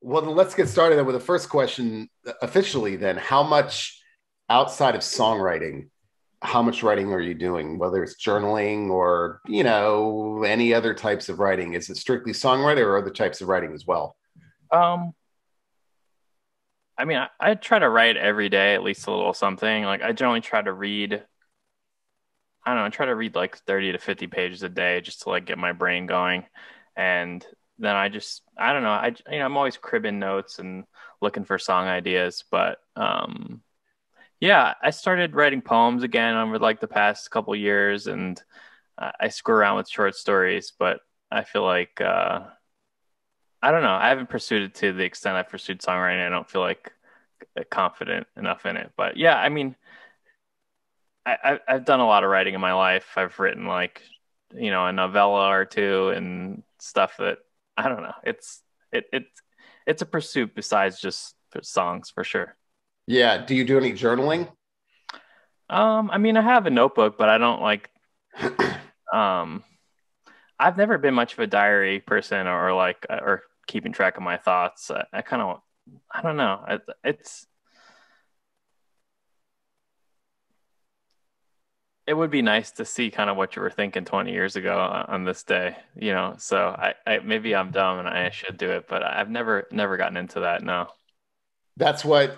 Well, then let's get started with the first question officially. Then, how much outside of songwriting, how much writing are you doing? Whether it's journaling or any other types of writing, is it strictly songwriter or other types of writing as well? Um, I mean, I try to write every day, at least a little something. Like I generally try to read, I don't know, I try to read like 30 to 50 pages a day just to like get my brain going. And then I don't know, I'm always cribbing notes and looking for song ideas. But yeah, I started writing poems again over like the past couple years, and I screw around with short stories, but I feel like I don't know. I haven't pursued it to the extent I've pursued songwriting. I don't feel like confident enough in it. But yeah, I mean, I've done a lot of writing in my life. I've written like, a novella or two and stuff that I don't know. It's a pursuit besides just songs for sure. Yeah. Do you do any journaling? I mean, I have a notebook, but I don't like. Um, I've never been much of a diary person or keeping track of my thoughts. I kind of, I don't know. It would be nice to see kind of what you were thinking 20 years ago on this day, So I maybe I'm dumb and I should do it, but I've never gotten into that. No. That's what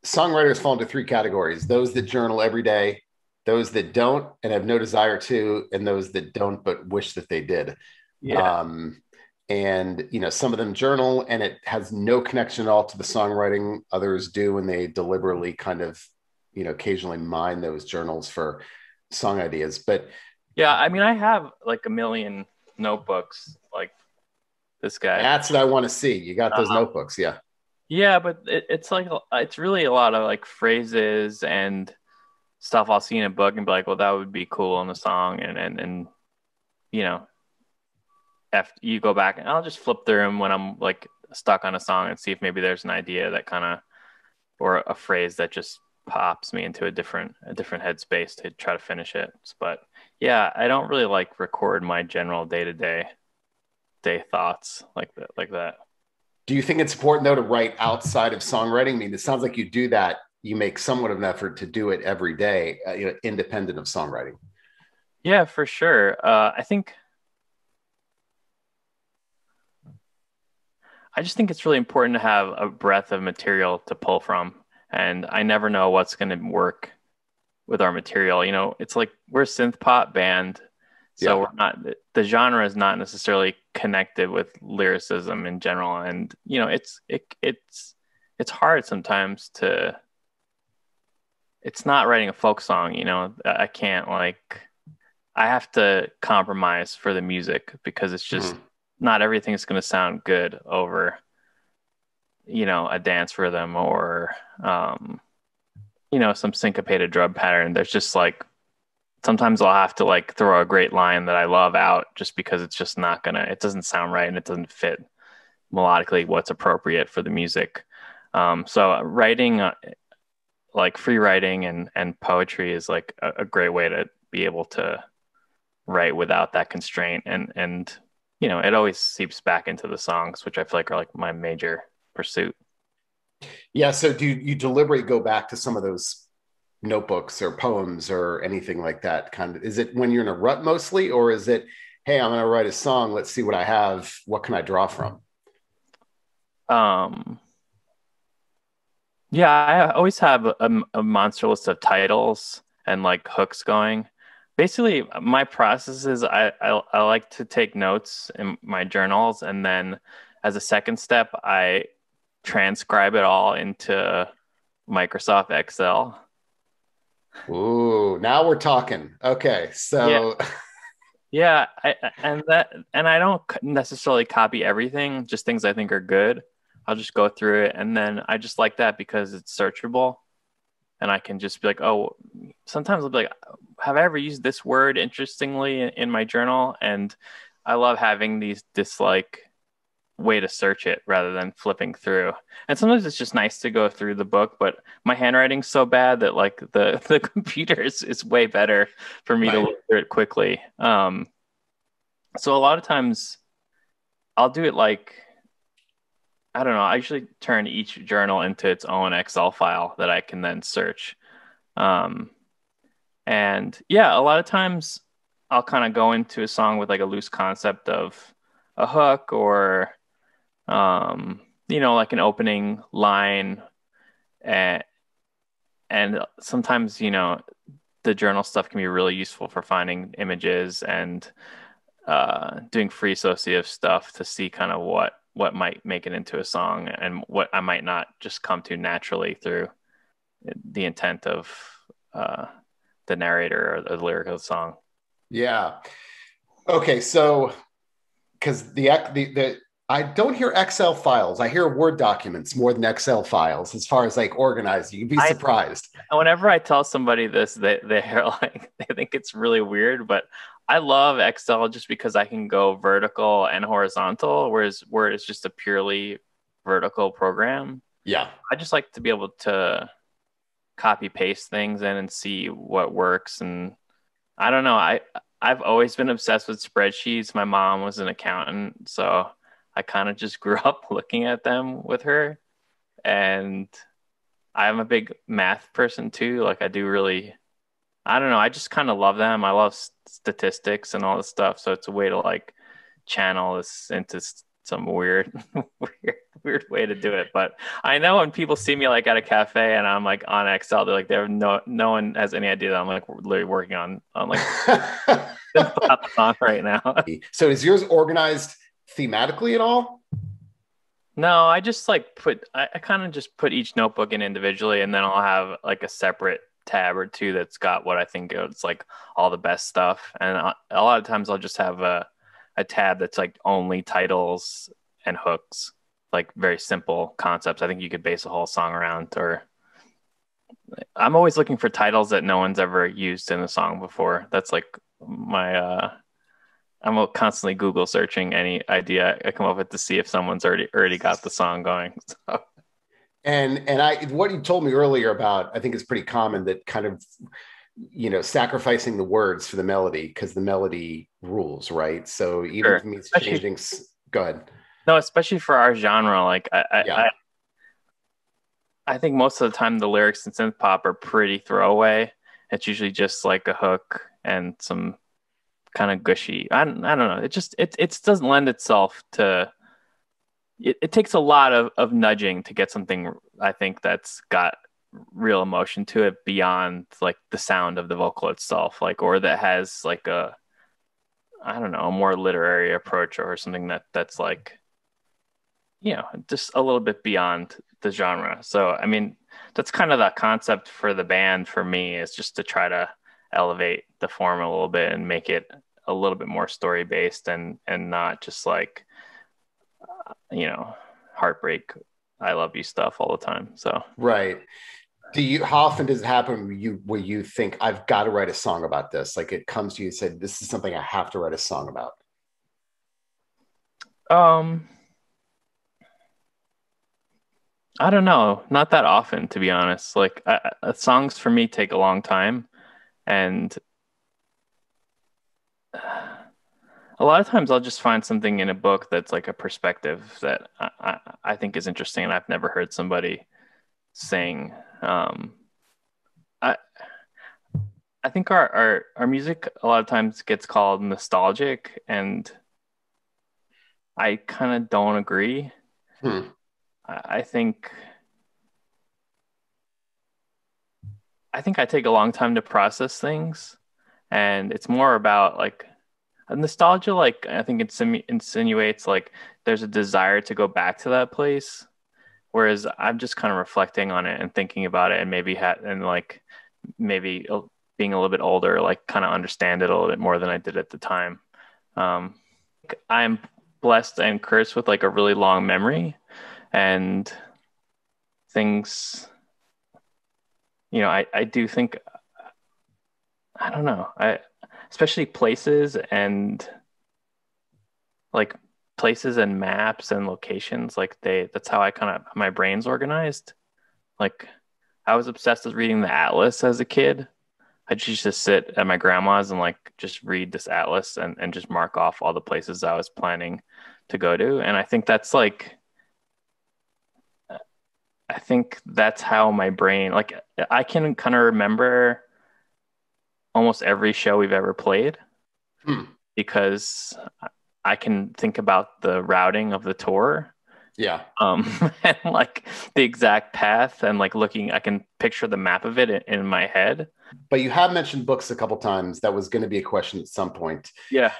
songwriters fall into three categories: those that journal every day, those that don't and have no desire to, and those that don't but wish that they did. Yeah. Um, and some of them journal and it has no connection at all to the songwriting. Others do, and they deliberately kind of occasionally mine those journals for song ideas. But Yeah. I mean, I have like a million notebooks like this guy. that's what I want to see. You got those Uh, notebooks? Yeah. yeah, but it's like, it's really a lot of like phrases and stuff I'll see in a book and be like, well, that would be cool in a song. And you know, after you go back and I'll just flip through them when I'm like stuck on a song and see if maybe there's an idea that kind of or a phrase that just pops me into a different headspace to try to finish it. But yeah, I don't really like record my general day thoughts like that. Do you think it's important though to write outside of songwriting? I mean, it sounds like you do that. You make somewhat of an effort to do it every day, independent of songwriting. Yeah, for sure. I just think it's really important to have a breadth of material to pull from, and I never know what's going to work with our material. It's like we're a synth pop band, so Yeah. we're not the genre is not necessarily connected with lyricism in general, and it's hard sometimes to. It's not writing a folk song, I can't like I have to compromise for the music because it's just Mhm. not everything is going to sound good over, a dance rhythm or some syncopated drum pattern. There's just like sometimes I'll have to like throw a great line that I love out just because it's just not gonna, it doesn't sound right and it doesn't fit melodically what's appropriate for the music. So writing, like free writing and poetry is like a great way to be able to write without that constraint. And it always seeps back into the songs, which I feel like are like my major pursuit. Yeah. So do you deliberately go back to some of those notebooks or poems or anything like that? Kind of, is it when you're in a rut mostly, or is it, hey, I'm going to write a song. Let's see what I have. What can I draw from? Um, Yeah, I always have a monster list of titles and like hooks going. Basically, my process is I like to take notes in my journals, and then as a second step, I transcribe it all into Microsoft Excel. Ooh, now we're talking. Okay. Yeah, So, yeah, and I don't necessarily copy everything, just things I think are good. I'll just go through it, and then I just like that because it's searchable. And I can just be like, oh, sometimes I'll be like, have I ever used this word interestingly in my journal? And I love having this like way to search it rather than flipping through. And sometimes it's just nice to go through the book, but my handwriting's so bad that like the computer is way better for me to right. look through it quickly. So a lot of times I'll do it like I don't know. I usually turn each journal into its own Excel file that I can then search. Um, and yeah, a lot of times I'll kind of go into a song with like a loose concept of a hook or, um, like an opening line. And, and sometimes, the journal stuff can be really useful for finding images and doing free associative stuff to see kind of what might make it into a song and what I might not just come to naturally through the intent of uh, the narrator or the lyric of the song. Yeah. Okay. So, because the I don't hear Excel files. I hear Word documents more than Excel files as far as like organized. You'd be I surprised. Whenever I tell somebody this, they're like they think it's really weird, but I love Excel just because I can go vertical and horizontal, whereas Word is just a purely vertical program. Yeah. I just like to be able to copy paste things in and see what works. And I don't know. I've always been obsessed with spreadsheets. My mom was an accountant, so I kind of just grew up looking at them with her. And I'm a big math person too. Like I do really, I don't know. I just kind of love them. I love statistics and all this stuff. So it's a way to like channel this into some weird, weird way to do it. But I know when people see me like at a cafe and I'm like on Excel, they're like, they're no one has any idea that I'm like literally working on like the song right now. So is yours organized thematically at all? No, I just like I kind of just put each notebook in individually, and then I'll have like a separate tab or two that's got what I think it's like all the best stuff. And a lot of times I'll just have a tab that's like only titles and hooks, like very simple concepts. I think you could base a whole song around. Or I'm always looking for titles that no one's ever used in a song before. That's like my I'm constantly Google searching any idea I come up with to see if someone's already got the song going. So. And I what you told me earlier about I think is pretty common, that kind of sacrificing the words for the melody because the melody rules, right? So even if Sure. it means Especially changing, go ahead. no, especially for our genre. Like Yeah. I think most of the time the lyrics in synth pop are pretty throwaway. It's usually just like a hook and some kind of gushy. I don't know. It doesn't lend itself to it takes a lot of nudging to get something I think that's got real emotion to it beyond like the sound of the vocal itself, like or that has like a I don't know, a more literary approach or something that's like just a little bit beyond the genre. So I mean, that's kind of the concept for the band for me, is just to try to elevate the form a little bit and make it a little bit more story based and not just like heartbreak I love you stuff all the time. So Right. How often does it happen where you think I've got to write a song about this? Like it comes to you and said, this is something I have to write a song about. um I don't know, not that often to be honest. Like songs for me take a long time, and a lot of times I'll just find something in a book that's like a perspective that I think is interesting and I've never heard somebody sing. I I think our music a lot of times gets called nostalgic, and I kind of don't agree. Hmm. I think I take a long time to process things, and it's more about like a nostalgia. Like I think it insinuates like there's a desire to go back to that place, whereas I'm just kind of reflecting on it and thinking about it, and like maybe being a little bit older, like kind of understand it a little bit more than I did at the time. Um, I'm blessed and cursed with like a really long memory, and things, I do think, I don't know, especially places and like places and maps and locations, like that's how I kind of, my brain's organized. Like I was obsessed with reading the atlas as a kid. I just sit at my grandma's and like just read this atlas and just mark off all the places I was planning to go to. And I think that's like I think that's how my brain, like, I can kind of remember almost every show we've ever played Hmm. because I can think about the routing of the tour, Yeah. and like the exact path, and like looking, I can picture the map of it in my head. But you have mentioned books a couple times. That was going to be a question at some point. Yeah.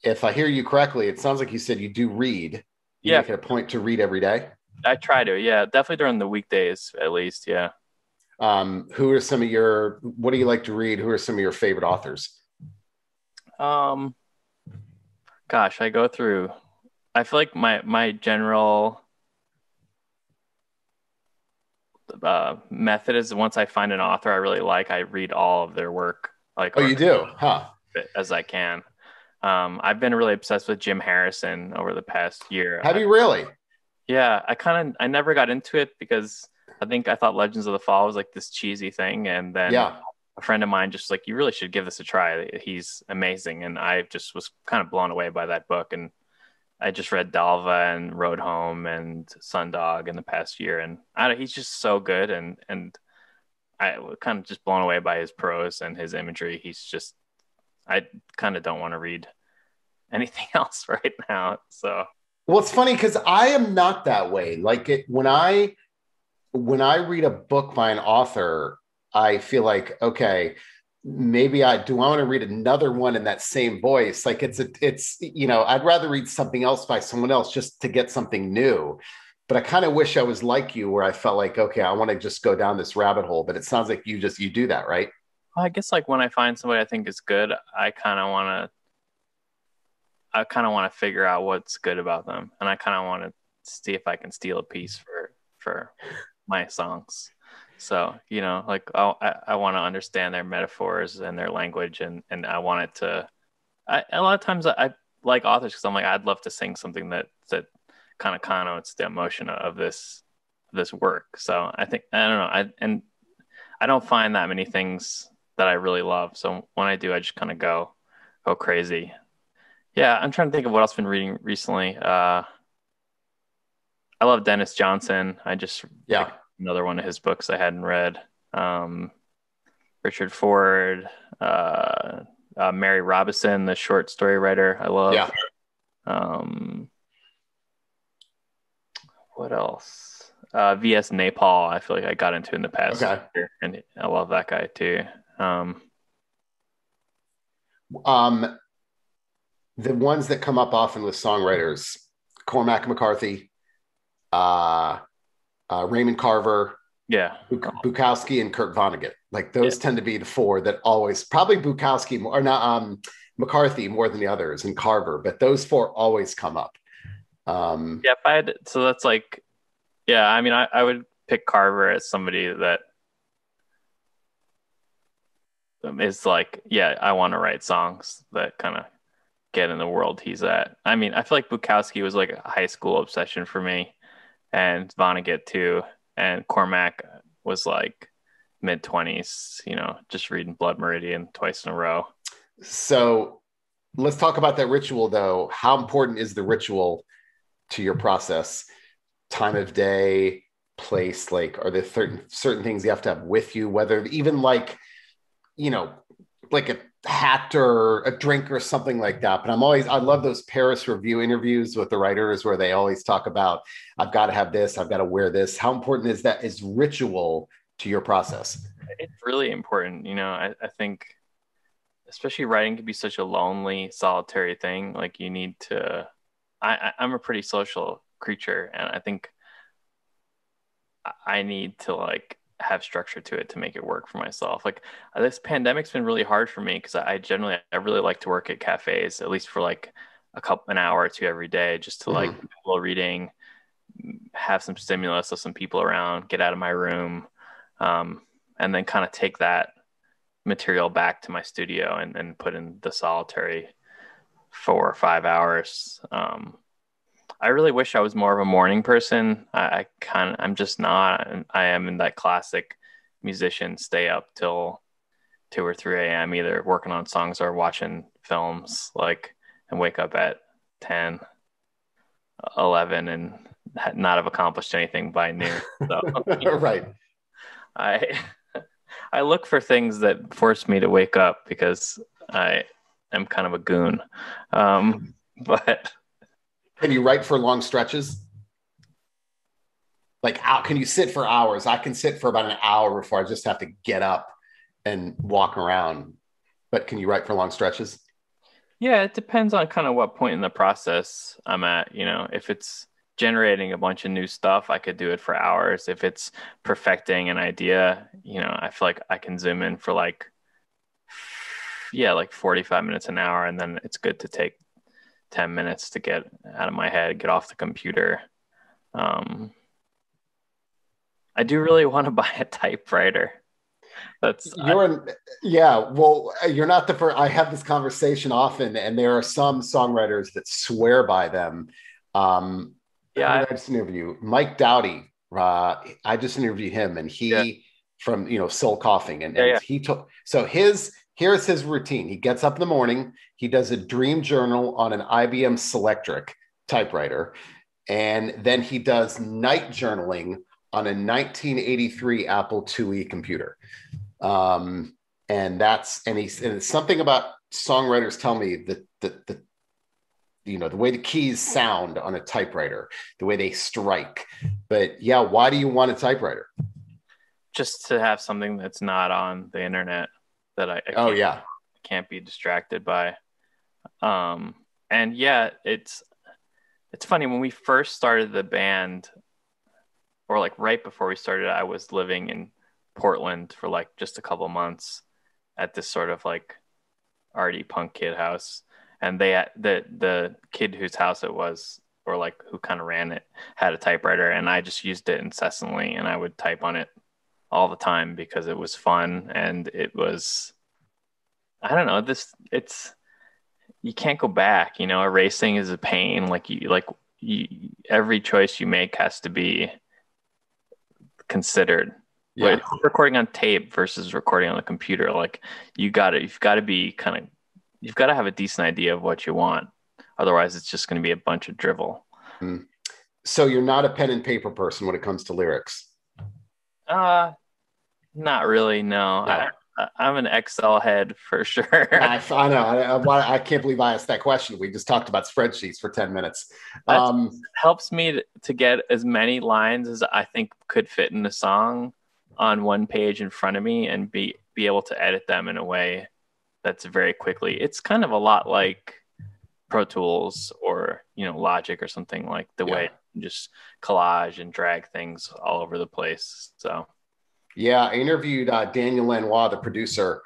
If I hear you correctly, it sounds like you said you do read. You Yeah. make it a point to read every day. I try to. Yeah. Definitely during the weekdays, at least. Yeah. Who are some of your, what do you like to read? Who are some of your favorite authors? Um, Gosh, I go through, I feel like my general method is once I find an author I really like, I read all of their work, like, Oh, or you do? Huh. as I can. I've been really obsessed with Jim Harrison over the past year. Have you really? Yeah, I never got into it because I thought Legends of the Fall was like this cheesy thing, and then Yeah. a friend of mine just like, you really should give this a try. He's amazing, and I just was kind of blown away by that book. And I just read Dalva and Road Home and Sundog in the past year, and he's just so good, and I was kind of just blown away by his prose and his imagery. He's just, I kind of don't want to read anything else right now. So Well, it's funny because I am not that way. Like when I read a book by an author, I feel like, okay, maybe I want to read another one in that same voice. Like it's I'd rather read something else by someone else just to get something new. But I kind of wish I was like you, where I felt like, okay, I want to just go down this rabbit hole. But it sounds like you do that, right? I guess like when I find somebody I think is good, I kind of want to figure out what's good about them, and I kind of want to see if I can steal a piece for my songs. So, like, I want to understand their metaphors and their language, and I want it to. A lot of times I like authors because I'm like, I'd love to sing something that kind of connotes the emotion of this work. So I don't know, I don't find that many things that I really love. So when I do, I just kind of go crazy. Yeah, I'm trying to think of what else I've been reading recently. I love Dennis Johnson. I just picked Yeah. another one of his books I hadn't read. Um, Richard Ford, Mary Robinson, the short story writer. I love. Yeah. Um, what else? V.S. Naipaul. I feel like I got into in the past Okay. year, and I love that guy too. Um, Um, the ones that come up often with songwriters, Cormac McCarthy, uh, Raymond Carver, yeah, Bukowski, and Kurt Vonnegut. Like yeah, those tend to be the four that always, probably Bukowski more, or not, McCarthy more than the others, and Carver, but those four always come up. Um, yeah. If I had, so that's like, yeah. I mean, I would pick Carver as somebody that is like, yeah, I want to write songs that kind of get in the world he's at. I mean, I feel like Bukowski was like a high school obsession for me, and Vonnegut too, and Cormac was like mid 20s, just reading Blood Meridian twice in a row. so let's talk about that ritual, though. How important is the ritual to your process? Time of day, place, like are there certain things you have to have with you, whether even like, you know, like a hat or a drink or something like that. But I love those Paris review interviews with the writers where they always talk about, I've got to have this, I've got to wear this. How important is that is ritual to your process? It's really important, I think, especially writing can be such a lonely, solitary thing. Like you need to. I'm a pretty social creature, and I think I need to like have structure to it to make it work for myself. Like this pandemic's been really hard for me because I really like to work at cafes at least for like an hour or two every day, just to like Mm-hmm. do a little reading, have some stimulus of some people around, get out of my room, um, and then kind of take that material back to my studio and put in the solitary 4 or 5 hours. I really wish I was more of a morning person. I'm just not. I am in that classic musician, stay up till 2 or 3 a.m. either working on songs or watching films, like, and wake up at 10, 11, and not have accomplished anything by noon. So Right. I I look for things that force me to wake up because I am kind of a goon. But Can you write for long stretches? Like, out, can you sit for hours? I can sit for about an hour before I just have to get up and walk around. But can you write for long stretches? yeah, it depends on kind of what point in the process I'm at. If it's generating a bunch of new stuff, I could do it for hours. If it's perfecting an idea, I feel like I can zoom in for yeah, like 45 minutes an hour, and then it's good to take 10 minutes to get out of my head, get off the computer. Um, I do really want to buy a typewriter. That's You're in, yeah. Well, you're not the first. I have this conversation often, and there are some songwriters that swear by them. Who yeah, did I just interview? Mike Dowdy. I just interviewed him, and yeah, he from Soul Coughing, and yeah. he took so here's his routine. He gets up in the morning. He does a dream journal on an IBM Selectric typewriter, and then he does night journaling on a 1983 Apple IIe computer. And it's something about songwriters tell me that the way the keys sound on a typewriter, the way they strike. But yeah, why do you want a typewriter? Just to have something that's not on the internet that I Oh yeah. can't be distracted by. And yeah, it's funny when we first started the band, or like right before we started, I was living in Portland for like just a couple months at this sort of like arty punk kid house, and the kid whose house it was, or like who kind of ran it, had a typewriter, and I just used it incessantly, and I would type on it all the time because it was fun, and it was, I don't know, it's, you can't go back. Erasing is a pain. Every choice you make has to be considered. Yeah. But recording on tape versus recording on the computer, like you've got to be you've got to have a decent idea of what you want. Otherwise, it's just going to be a bunch of drivel. Mm. So you're not a pen and paper person when it comes to lyrics. Uh, Not really. No, No. I'm an Excel head for sure. I know. I can't believe I asked that question. We just talked about spreadsheets for 10 minutes. That helps me to get as many lines as I think could fit in a song on one page in front of me, and be able to edit them in a way that's very quickly. It's kind of a lot like Pro Tools or Logic or something, like the way you just collage and drag things all over the place. So yeah, I interviewed Daniel Lanois, the producer,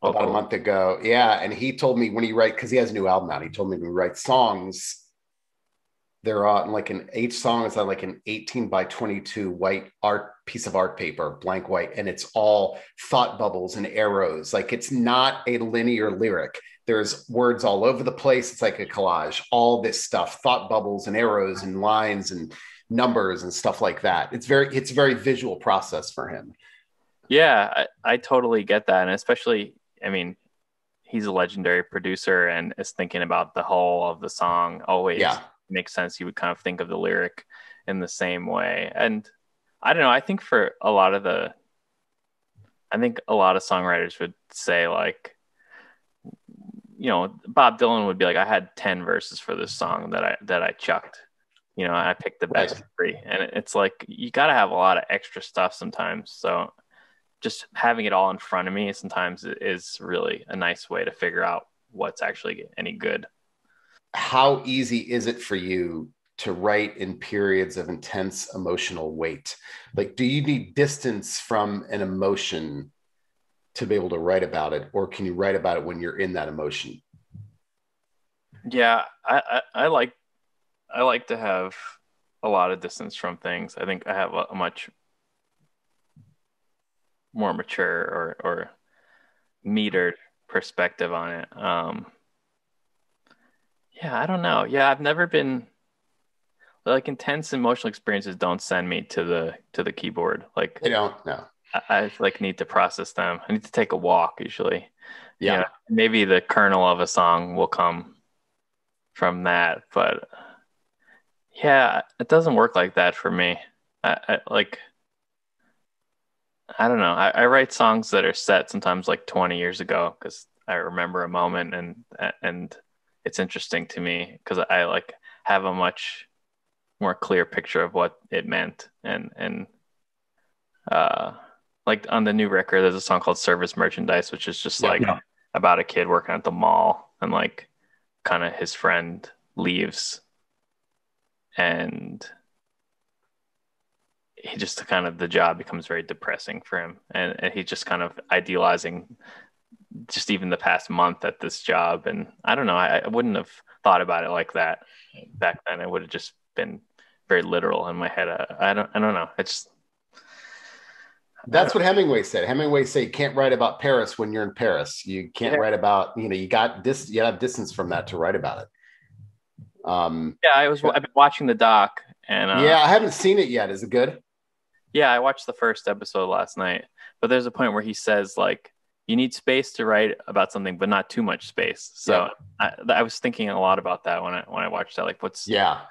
about a month ago. Yeah, and he told me when he writes, because he has a new album out, he told me when he writes songs, they're on like each song is on like an 18 by 22 white art piece of art paper, blank white, and it's all thought bubbles and arrows. Like, it's not a linear lyric. There's words all over the place. It's like a collage, all this stuff, thought bubbles and arrows and lines and numbers and stuff like that. It's a very visual process for him. yeah, I totally get that. And especially, I mean, he's a legendary producer and is thinking about the whole of the song always. Yeah. Makes sense. You would kind of think of the lyric in the same way. And I don't know, I think a lot of songwriters would say, like, Bob Dylan would be like, I had 10 verses for this song that I chucked. I picked the best three. And it's like, you got to have a lot of extra stuff sometimes. So just having it all in front of me sometimes is really a nice way to figure out what's actually any good. How easy is it for you to write in periods of intense emotional weight? Like, do you need distance from an emotion to be able to write about it, or can you write about it when you're in that emotion? Yeah, I like to have a lot of distance from things. I think I have a much more mature or metered perspective on it. Yeah, I don't know. Yeah, I've never been, like, intense emotional experiences don't send me to the keyboard. Like, I don't know. I like need to process them. I need to take a walk usually. Yeah. Maybe the kernel of a song will come from that, but Yeah, it doesn't work like that for me. Like, I don't know. I write songs that are set sometimes like 20 years ago because I remember a moment, and it's interesting to me because I like have a much more clear picture of what it meant. And uh like on the new record there's a song called Service Merchandise, which is just Yeah. like about a kid working at the mall, and like kind of his friend leaves, and he just kind of the job becomes very depressing for him, and he's just kind of idealizing just even the past month at this job. And I don't know, I wouldn't have thought about it like that back then. It would have just been very literal in my head. I don't know. It's I That's don't what Hemingway said. Hemingway said you can't write about Paris when you're in Paris. You can't yeah. write about, you got this, you have distance from that to write about it. Yeah, I've been watching the doc, and Yeah, I haven't seen it yet. Is it good? yeah, I watched the first episode last night. But there's a point where he says like you need space to write about something, but not too much space. So Yep. I was thinking a lot about that when I watched that. Like, Yeah.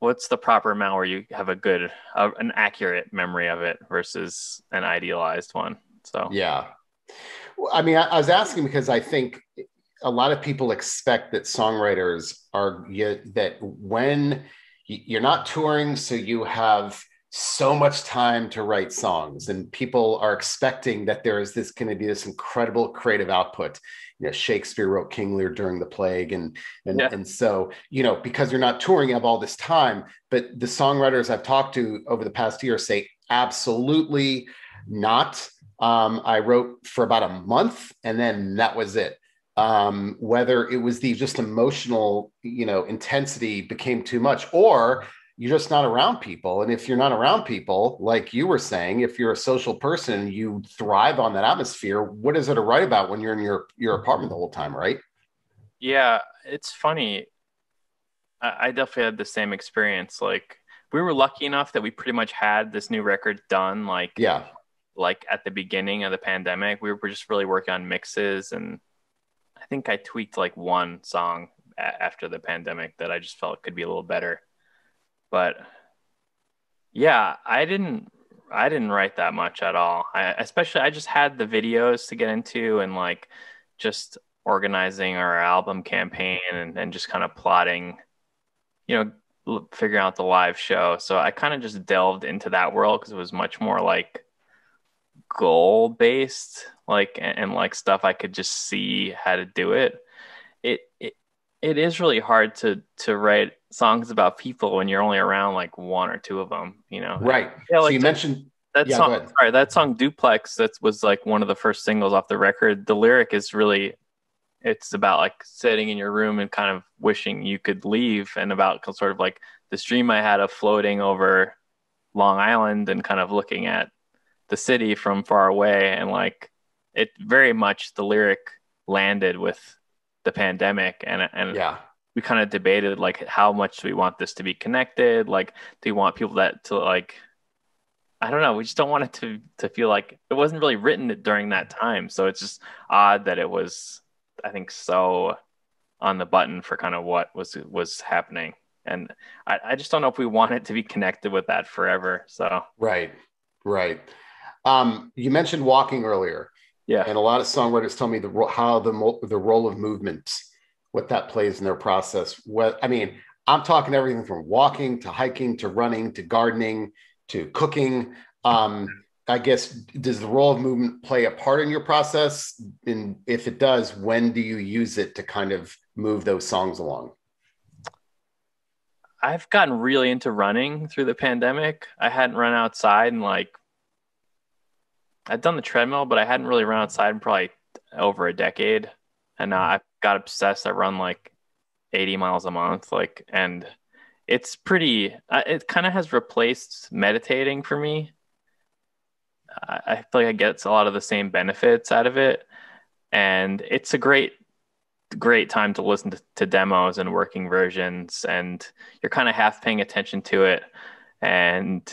what's the proper amount where you have a good, an accurate memory of it versus an idealized one? So Yeah. Well, I mean, I was asking because I think a lot of people expect that songwriters are that when you're not touring, so you have so much time to write songs, and people are expecting that there is this going to be this incredible creative output. Shakespeare wrote King Lear during the plague, and yeah, so because you're not touring, you have all this time. But the songwriters I've talked to over the past year say absolutely not. I wrote for about a month, and then that was it. Whether it was the just emotional, intensity became too much, or you're just not around people. And if you're not around people, like you were saying, if you're a social person, you thrive on that atmosphere. What is it to write about when you're in your apartment the whole time, right? yeah, it's funny. I definitely had the same experience. Like we were lucky enough that we pretty much had this new record done Yeah. like at the beginning of the pandemic. We were just really working on mixes, and I think I tweaked like one song after the pandemic that I just felt could be a little better. But yeah, I didn't write that much at all. I just had the videos to get into, and like just organizing our album campaign, and just kind of plotting, you know, figuring out the live show. So I kind of just delved into that world because it was much more like goal based, like and like stuff I could just see how to do it. It it it is really hard to write songs about people when you're only around like one or two of them, you know. Right. Yeah, So like you mentioned, that yeah, song, go ahead. sorry, that song Duplex that was like one of the first singles off the record. The lyric is really it's about like sitting in your room and kind of wishing you could leave, and about sort of like this dream I had of floating over Long Island and kind of looking at the city from far away. And like it very much the lyric landed with the pandemic, and Yeah. we kind of debated like how much do we want this to be connected, like do we want people that to like I don't know, we just don't want it to feel like it wasn't really written during that time. So it's just odd that it was, I think, so on the button for kind of what was happening. And I just don't know if we want it to be connected with that forever. So Right. Right. You mentioned walking earlier. yeah. And a lot of songwriters tell me how the role of movement, what that plays in their process. What I mean, I'm talking everything from walking to hiking to running to gardening to cooking. I guess does the role of movement play a part in your process? And if it does, when do you use it to kind of move those songs along? I've gotten really into running through the pandemic. I hadn't run outside in like I'd done the treadmill, but I hadn't really run outside in probably over a decade. And now I've got obsessed. I run like 80 miles a month, like, and it's pretty. It kind of has replaced meditating for me. I feel like I get a lot of the same benefits out of it, and it's a great time to listen to demos and working versions, and you're kind of half paying attention to it and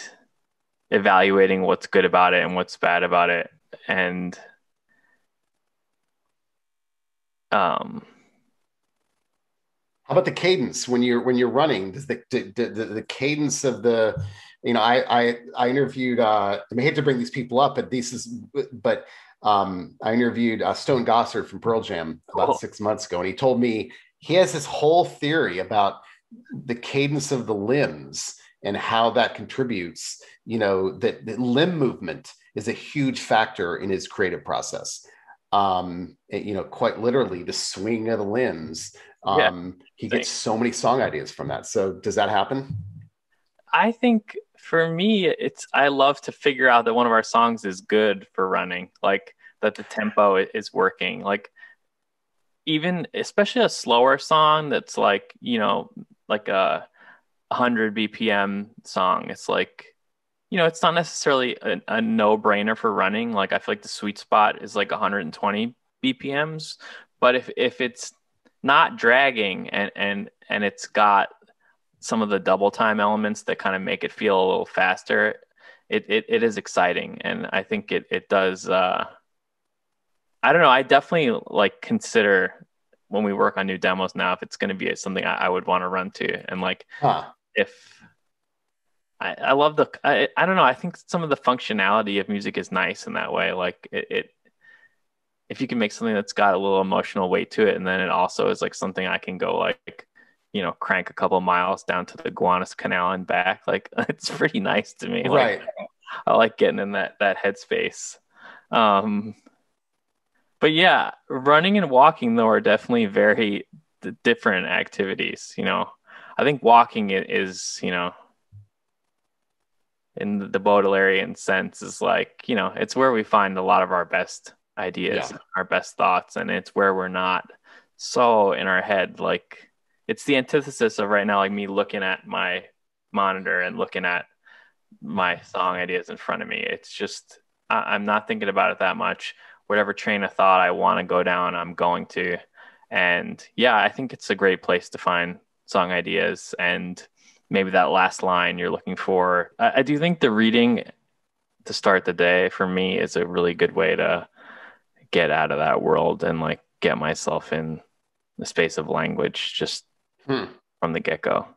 evaluating what's good about it and what's bad about it. And um How about the cadence when you're running? Does the cadence of the, I interviewed, I hate to bring these people up, but I interviewed Stone Gossard from Pearl Jam about Cool. 6 months ago, and he told me he has this whole theory about the cadence of the limbs and how that contributes. That limb movement is a huge factor in his creative process. Quite literally, the swing of the limbs. Yeah. He gets so many song ideas from that. So does that happen? I think for me, it's I love to figure out that one of our songs is good for running, like that the tempo is working. Like even especially a slower song that's like, like a 100 BPM song. It's like, it's not necessarily a no-brainer for running. Like I feel like the sweet spot is like 120 BPMs, but if it's not dragging and it's got some of the double time elements that kind of make it feel a little faster, it is exciting. And I think it does I don't know, I definitely like consider when we work on new demos now if it's going to be something I would want to run to. And like Huh. if I love I don't know, I think some of the functionality of music is nice in that way. Like if you can make something that's got a little emotional weight to it, and then it also is like something I can go like, crank a couple miles down to the Gowanus Canal and back. Like it's pretty nice to me. Like Right. I like getting in that headspace. Um, but yeah, running and walking though are definitely very different activities. I think walking is, in the Baudelairian sense is like, it's where we find a lot of our best ideas, Yeah. our best thoughts, and it's where we're not so in our head. Like it's the antithesis of right now, like me looking at my monitor and looking at my song ideas in front of me. It's just I'm not thinking about it that much. Whatever train of thought I want to go down, I'm going to. And yeah, I think it's a great place to find song ideas and maybe that last line you're looking for. I do think the reading to start the day for me is a really good way to get out of that world and like get myself in the space of language just Hmm. from the get-go.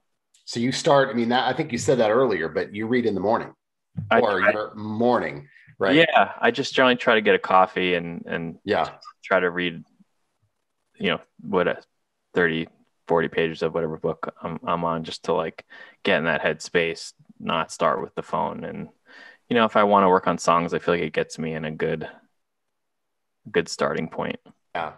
So you start, I mean, I think you said that earlier, but you read in the morning I or try, your morning, right? yeah, I just generally try to get a coffee and Yeah. try to read, what a 30, 40 pages of whatever book I'm on just to like get in that headspace, not start with the phone. And, if I want to work on songs, I feel like it gets me in a good starting point. Yeah.